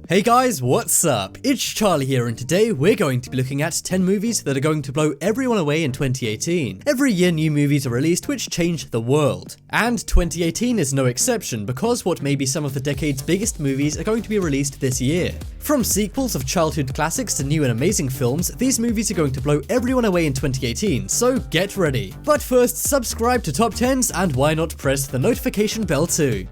Hey guys, what's up? It's Charlie here, and today we're going to be looking at 10 movies that are going to blow everyone away in 2018. Every year new movies are released which change the world. And 2018 is no exception, because what may be some of the decade's biggest movies are going to be released this year. From sequels of childhood classics to new and amazing films, these movies are going to blow everyone away in 2018, so get ready. But first, subscribe to Top 10s, and why not press the notification bell too.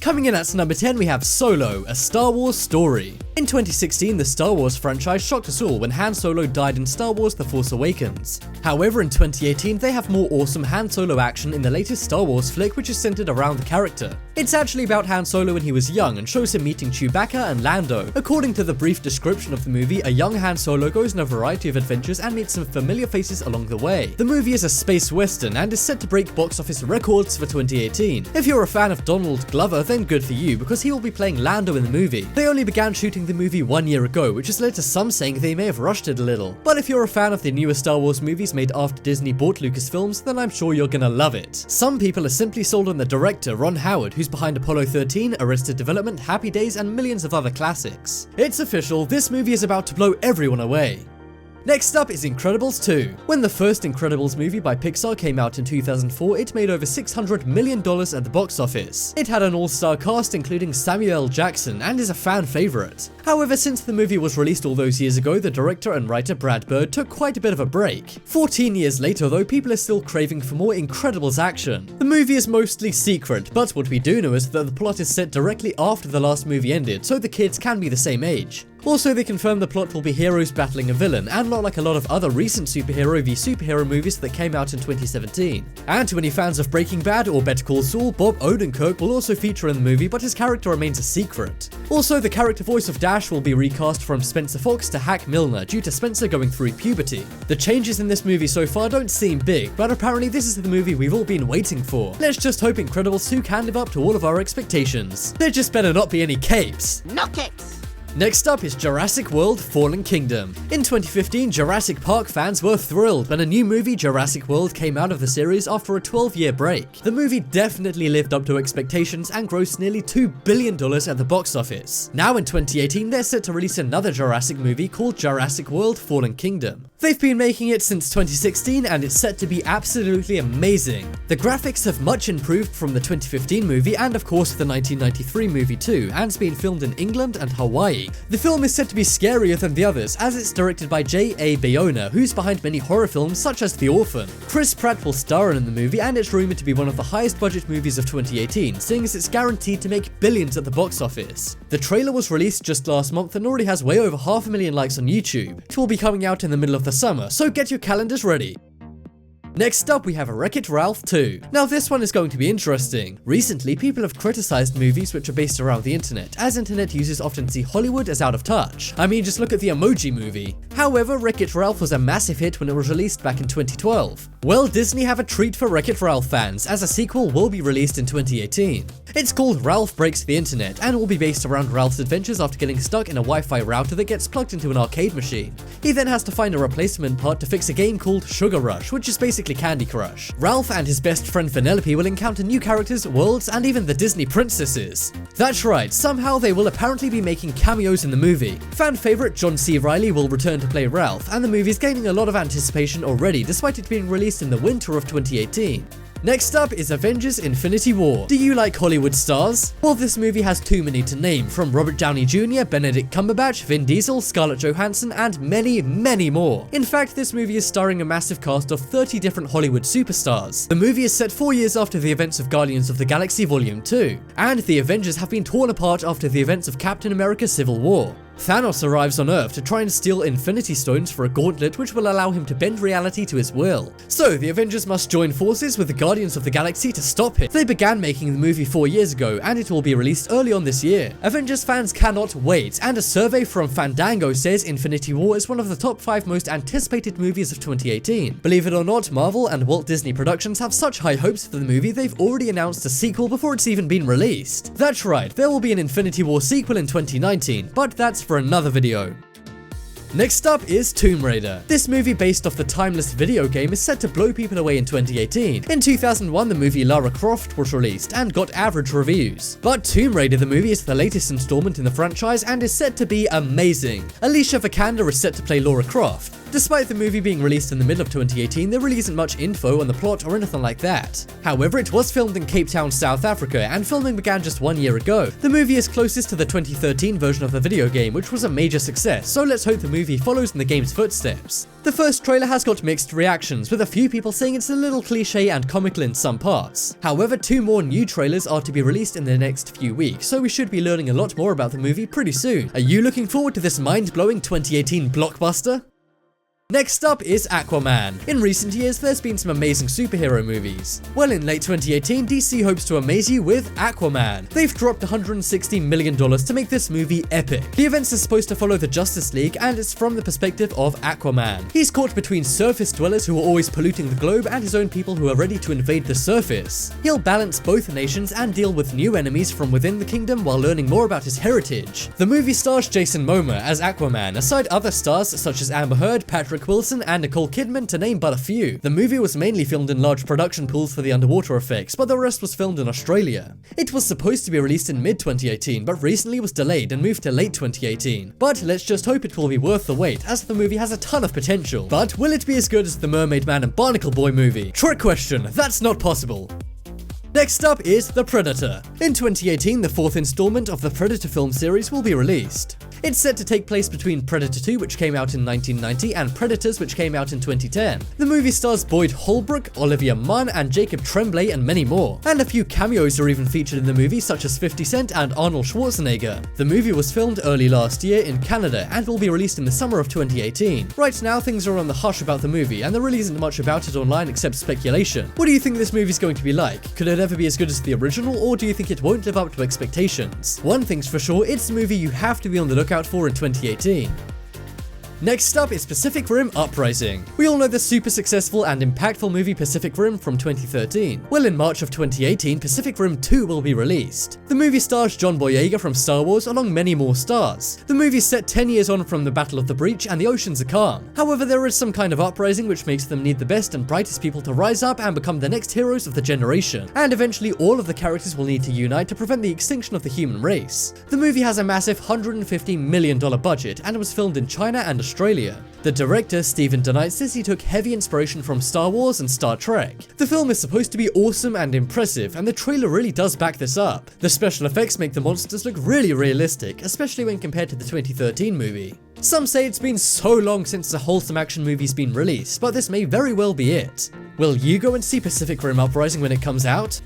Coming in at number 10, we have Solo, a Star Wars story. In 2016, the Star Wars franchise shocked us all when Han Solo died in Star Wars The Force Awakens. However, in 2018, they have more awesome Han Solo action in the latest Star Wars flick, which is centered around the character. It's actually about Han Solo when he was young and shows him meeting Chewbacca and Lando. According to the brief description of the movie, a young Han Solo goes on a variety of adventures and meets some familiar faces along the way. The movie is a space western and is set to break box office records for 2018. If you're a fan of Donald Glover, then good for you, because he will be playing Lando in the movie. They only began shooting the movie 1 year ago, which has led to some saying they may have rushed it a little. But if you're a fan of the newer Star Wars movies made after Disney bought Lucasfilms, then I'm sure you're gonna love it. Some people are simply sold on the director, Ron Howard, who's behind Apollo 13, Arrested Development, Happy Days, and millions of other classics. It's official, this movie is about to blow everyone away. Next up is Incredibles 2. When the first Incredibles movie by Pixar came out in 2004, it made over $600 million at the box office. It had an all-star cast including Samuel L. Jackson and is a fan favorite. However, since the movie was released all those years ago, the director and writer Brad Bird took quite a bit of a break. 14 years later though, people are still craving for more Incredibles action. The movie is mostly secret, but what we do know is that the plot is set directly after the last movie ended, so the kids can be the same age. Also, they confirm the plot will be heroes battling a villain, and not like a lot of other recent superhero v superhero movies that came out in 2017. And to any fans of Breaking Bad or Better Call Saul, Bob Odenkirk will also feature in the movie, but his character remains a secret. Also, the character voice of Dash will be recast from Spencer Fox to Hack Milner due to Spencer going through puberty. The changes in this movie so far don't seem big, but apparently this is the movie we've all been waiting for. Let's just hope Incredibles 2 can live up to all of our expectations. There just better not be any capes. No capes! Next up is Jurassic World: Fallen Kingdom. In 2015, Jurassic Park fans were thrilled when a new movie, Jurassic World, came out of the series after a 12-year break. The movie definitely lived up to expectations and grossed nearly $2 billion at the box office. Now in 2018, they're set to release another Jurassic movie called Jurassic World: Fallen Kingdom. They've been making it since 2016 and it's set to be absolutely amazing. The graphics have much improved from the 2015 movie and of course the 1993 movie too, and it's been filmed in England and Hawaii. The film is said to be scarier than the others, as it's directed by J.A. Bayona, who's behind many horror films such as The Orphan. Chris Pratt will star in the movie, and it's rumored to be one of the highest budget movies of 2018, seeing as it's guaranteed to make billions at the box office. The trailer was released just last month and already has way over 500,000 likes on YouTube. It will be coming out in the middle of the summer, so get your calendars ready. Next up, we have Wreck-It Ralph 2. Now this one is going to be interesting. Recently, people have criticized movies which are based around the internet, as internet users often see Hollywood as out of touch. I mean, just look at the Emoji Movie. However, Wreck-It Ralph was a massive hit when it was released back in 2012. Well, Disney have a treat for Wreck-It Ralph fans, as a sequel will be released in 2018. It's called Ralph Breaks the Internet, and will be based around Ralph's adventures after getting stuck in a Wi-Fi router that gets plugged into an arcade machine. He then has to find a replacement part to fix a game called Sugar Rush, which is basically Candy Crush. Ralph and his best friend Vanellope will encounter new characters, worlds, and even the Disney princesses. That's right, somehow they will apparently be making cameos in the movie. Fan favorite John C. Reilly will return to play Ralph, and the movie is gaining a lot of anticipation already, despite it being released in the winter of 2018. Next up is Avengers: Infinity War. Do you like Hollywood stars? Well, this movie has too many to name, from Robert Downey Jr., Benedict Cumberbatch, Vin Diesel, Scarlett Johansson, and many, many more. In fact, this movie is starring a massive cast of 30 different Hollywood superstars. The movie is set 4 years after the events of Guardians of the Galaxy Volume 2, and the Avengers have been torn apart after the events of Captain America: Civil War. Thanos arrives on Earth to try and steal Infinity Stones for a gauntlet which will allow him to bend reality to his will. So the Avengers must join forces with the Guardians of the Galaxy to stop him. They began making the movie 4 years ago, and it will be released early on this year. Avengers fans cannot wait, and a survey from Fandango says Infinity War is one of the top 5 most anticipated movies of 2018. Believe it or not, Marvel and Walt Disney Productions have such high hopes for the movie they've already announced a sequel before it's even been released. That's right, there will be an Infinity War sequel in 2019, but that's for another video. Next up is Tomb Raider. This movie based off the timeless video game is set to blow people away in 2018. In 2001, the movie Lara Croft was released and got average reviews. But Tomb Raider the movie is the latest installment in the franchise and is set to be amazing. Alicia Vikander is set to play Lara Croft. Despite the movie being released in the middle of 2018, there really isn't much info on the plot or anything like that. However, it was filmed in Cape Town, South Africa, and filming began just 1 year ago. The movie is closest to the 2013 version of the video game, which was a major success, so let's hope the movie follows in the game's footsteps. The first trailer has got mixed reactions, with a few people saying it's a little cliche and comical in some parts. However, 2 more new trailers are to be released in the next few weeks, so we should be learning a lot more about the movie pretty soon. Are you looking forward to this mind-blowing 2018 blockbuster? Next up is Aquaman. In recent years, there's been some amazing superhero movies. Well, in late 2018, DC hopes to amaze you with Aquaman. They've dropped $160 million to make this movie epic. The events are supposed to follow the Justice League, and it's from the perspective of Aquaman. He's caught between surface dwellers who are always polluting the globe and his own people who are ready to invade the surface. He'll balance both nations and deal with new enemies from within the kingdom while learning more about his heritage. The movie stars Jason Momoa as Aquaman, aside other stars such as Amber Heard, Patrick Wilson, and Nicole Kidman, to name but a few. The movie was mainly filmed in large production pools for the underwater effects, but the rest was filmed in Australia. It was supposed to be released in mid-2018, but recently was delayed and moved to late 2018. But let's just hope it will be worth the wait, as the movie has a ton of potential. But will it be as good as the Mermaid Man and Barnacle Boy movie? Trick question, that's not possible. Next up is The Predator. In 2018, the 4th installment of the Predator film series will be released. It's set to take place between Predator 2, which came out in 1990, and Predators, which came out in 2010. The movie stars Boyd Holbrook, Olivia Munn, and Jacob Tremblay, and many more. And a few cameos are even featured in the movie, such as 50 Cent and Arnold Schwarzenegger. The movie was filmed early last year in Canada and will be released in the summer of 2018. Right now, things are on the hush about the movie, and there really isn't much about it online except speculation. What do you think this movie's going to be like? Could it ever be as good as the original, or do you think it won't live up to expectations? One thing's for sure, it's a movie you have to be on the lookout for in 2018. Next up is Pacific Rim Uprising. We all know the super successful and impactful movie Pacific Rim from 2013. Well, in March of 2018, Pacific Rim 2 will be released. The movie stars John Boyega from Star Wars, along many more stars. The movie's set 10 years on from the Battle of the Breach, and the oceans are calm. However, there is some kind of uprising which makes them need the best and brightest people to rise up and become the next heroes of the generation. And eventually, all of the characters will need to unite to prevent the extinction of the human race. The movie has a massive $150 million budget, and it was filmed in China and Australia. The director, Stephen DeKnight, says he took heavy inspiration from Star Wars and Star Trek. The film is supposed to be awesome and impressive, and the trailer really does back this up. The special effects make the monsters look really realistic, especially when compared to the 2013 movie. Some say it's been so long since a wholesome action movie's been released, but this may very well be it. Will you go and see Pacific Rim Uprising when it comes out?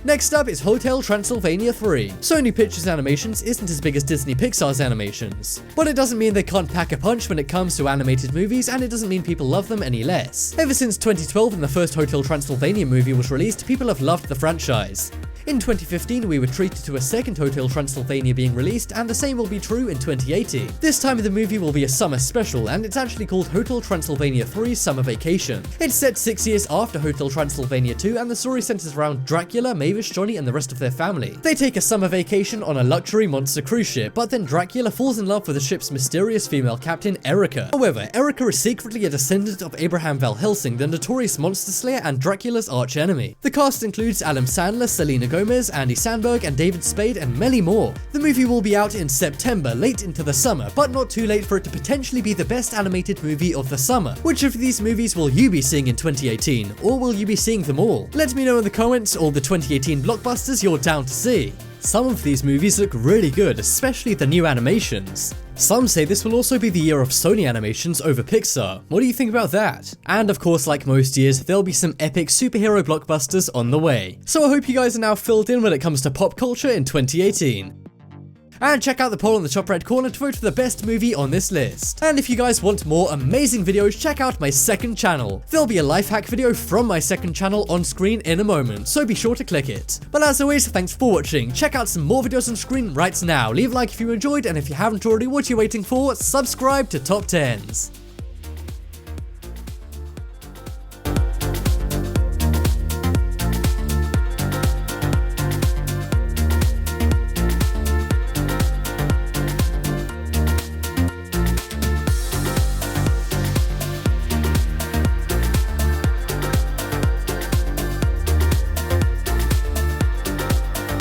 Next up is Hotel Transylvania 3. Sony Pictures Animations isn't as big as Disney Pixar's animations, but it doesn't mean they can't pack a punch when it comes to animated movies, and it doesn't mean people love them any less. Ever since 2012, when the first Hotel Transylvania movie was released, people have loved the franchise. In 2015, we were treated to a second Hotel Transylvania being released, and the same will be true in 2018. This time the movie will be a summer special, and it's actually called Hotel Transylvania 3 Summer Vacation. It's set 6 years after Hotel Transylvania 2, and the story centers around Dracula, Mavis, Johnny, and the rest of their family. They take a summer vacation on a luxury monster cruise ship, but then Dracula falls in love with the ship's mysterious female captain, Erica. However, Erica is secretly a descendant of Abraham Van Helsing, the notorious monster slayer and Dracula's arch-enemy. The cast includes Adam Sandler, Selena Gomez, Andy Samberg, and David Spade, and many more. The movie will be out in September, late into the summer, but not too late for it to potentially be the best animated movie of the summer. Which of these movies will you be seeing in 2018, or will you be seeing them all? Let me know in the comments all the 2018 blockbusters you're down to see. Some of these movies look really good, especially the new animations. Some say this will also be the year of Sony animations over Pixar. What do you think about that? And of course, like most years, there'll be some epic superhero blockbusters on the way. So I hope you guys are now filled in when it comes to pop culture in 2018. And check out the poll in the top right corner to vote for the best movie on this list. And if you guys want more amazing videos, check out my second channel. There'll be a life hack video from my second channel on screen in a moment, so be sure to click it. But as always, thanks for watching. Check out some more videos on screen right now. Leave a like if you enjoyed, and if you haven't already, what are you waiting for? Subscribe to Top 10s.